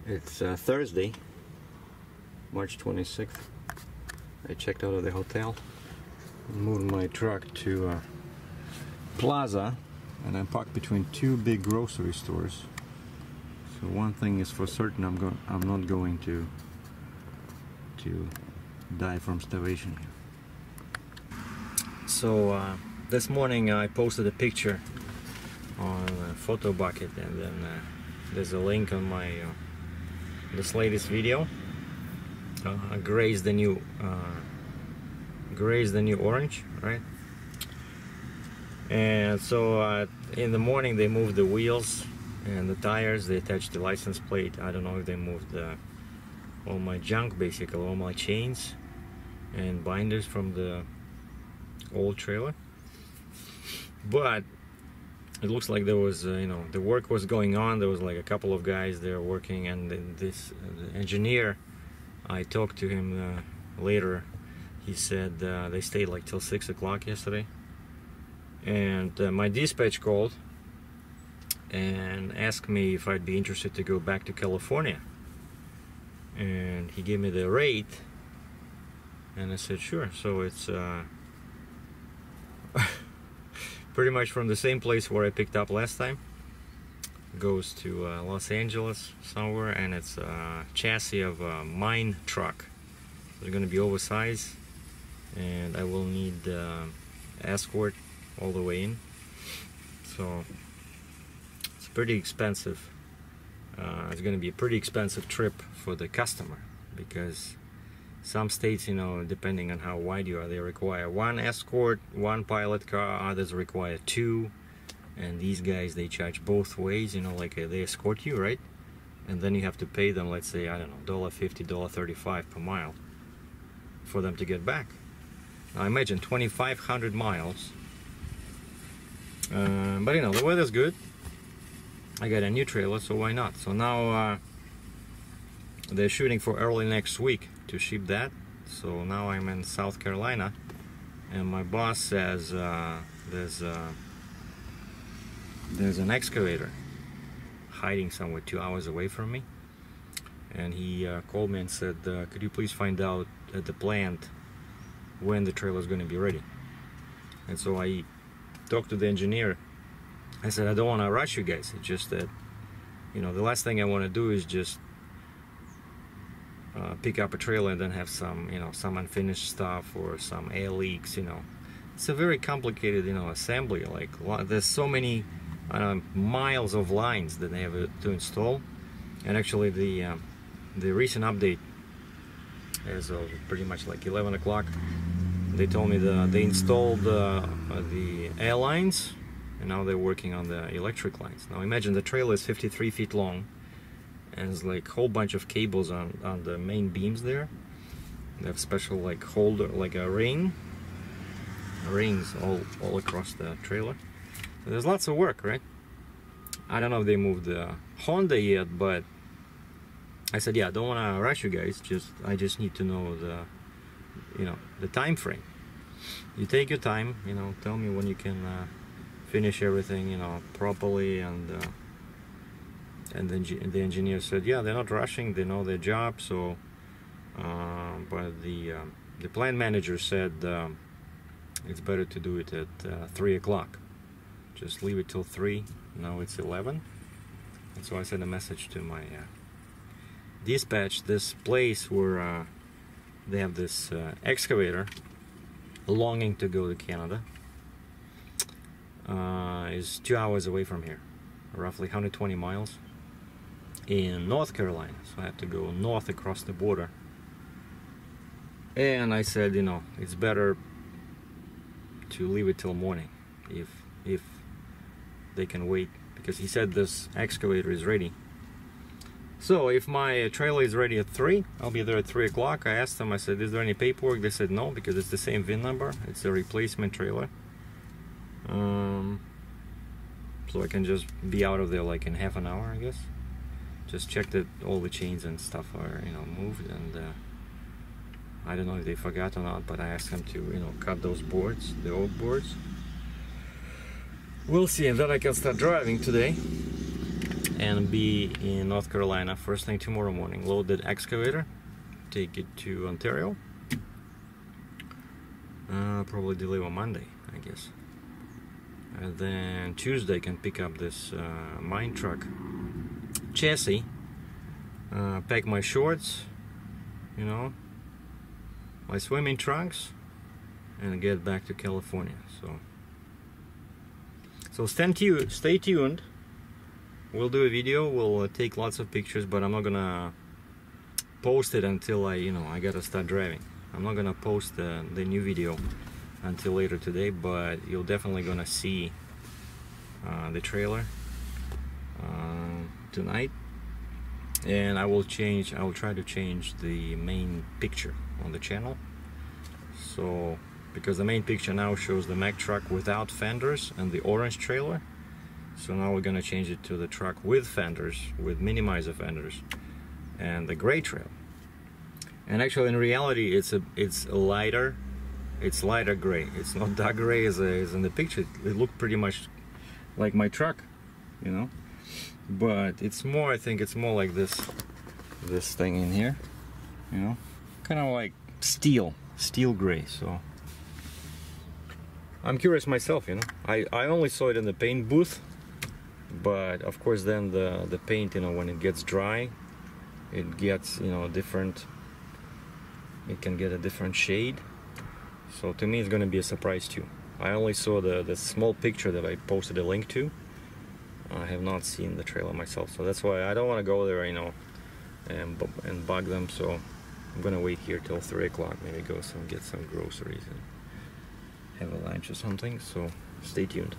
It's Thursday, March 26th. I checked out of the hotel, moved my truck to Plaza, and I'm parked between two big grocery stores. So one thing is for certain, I'm not going to die from starvation. So this morning I posted a picture on Photo Bucket, and then there's a link on my this latest video. Gray's the new orange, right? And so in the morning they moved the wheels and the tires, they attached the license plate. I don't know if they moved all my junk, basically all my chains and binders from the old trailer. But it looks like there was, the work was going on. There was like a couple of guys there working, and then this engineer, I talked to him later. He said they stayed like till 6 o'clock yesterday. And my dispatch called and asked me if I'd be interested to go back to California. And he gave me the rate, and I said sure. So it's pretty much from the same place where I picked up last time. Goes to Los Angeles somewhere, and it's a chassis of a mine truck. It's going to be oversized, and I will need escort all the way in. So it's pretty expensive. It's going to be a pretty expensive trip for the customer, because some states, depending on how wide you are, they require one escort, one pilot car, others require two, and these guys, they charge both ways, like they escort you, right? And then you have to pay them, let's say, I don't know, $1.50, $1.35 per mile for them to get back. Now imagine 2,500 miles. But the weather's good. I got a new trailer, so why not? So now they're shooting for early next week to ship that. So now I'm in South Carolina, and my boss says there's an excavator hiding somewhere 2 hours away from me, and he called me and said, could you please find out at the plant when the trailer is going to be ready? And so I talked to the engineer. I said, I don't want to rush you guys. It's just that, the last thing I want to do is just pick up a trailer and then have some, some unfinished stuff or some air leaks. It's a very complicated, assembly. Like, there's so many miles of lines that they have to install. And actually, the recent update, as of pretty much like 11 o'clock, they told me they installed the air lines, and now they're working on the electric lines. Now imagine the trailer is 53 feet long, and it's like a whole bunch of cables on the main beams there. They have special like holder, like a rings all across the trailer. So there's lots of work, right? I don't know if they moved the Honda yet, but I said, yeah, I don't want to rush you guys. I just need to know the time frame. You take your time, tell me when you can finish everything, properly, and then the engineer said, yeah, they're not rushing, they know their job. So, but the plant manager said it's better to do it at 3 o'clock. Just leave it till 3. Now it's 11, and so I sent a message to my dispatch. This place where they have this excavator longing to go to Canada is 2 hours away from here, roughly 120 miles in North Carolina. So I have to go north across the border. And I said, it's better to leave it till morning if they can wait, because he said this excavator is ready. So if my trailer is ready at 3, I'll be there at 3 o'clock. I asked them, I said, is there any paperwork? They said no, because it's the same VIN number. It's a replacement trailer. So I can just be out of there like in half an hour, I guess. Just check that all the chains and stuff are, moved, and I don't know if they forgot or not, but I asked them to, cut those boards, the old boards. We'll see, and then I can start driving today. and be in North Carolina first thing tomorrow morning. Load the excavator, take it to Ontario. Probably deliver Monday, I guess. And then Tuesday can pick up this mine truck chassis, pack my shorts, you know, my swimming trunks, and get back to California. So stay tuned. We'll do a video. We'll take lots of pictures, but I'm not gonna post it until I gotta start driving. I'm not gonna post the new video until later today, but you're definitely gonna see the trailer tonight. And I will try to change the main picture on the channel. So, because the main picture now shows the Mack truck without fenders and the orange trailer. So now we're gonna change it to the truck with fenders, with minimizer fenders, and the gray trail. And actually, in reality, it's lighter gray. It's not dark gray as in the picture. It looked pretty much like my truck, you know. But it's more, I think it's more like this thing in here, you know, kind of like steel gray. So I'm curious myself, you know. I only saw it in the paint booth, but of course then the paint, you know, when it gets dry, it gets, you know, different. It can get a different shade. So to me, it's going to be a surprise too. I only saw the small picture that I posted a link to. I have not seen the trailer myself, so that's why I don't want to go there, you know, and bug them. So I'm gonna wait here till 3 o'clock, maybe go get some groceries and have a lunch or something. So stay tuned.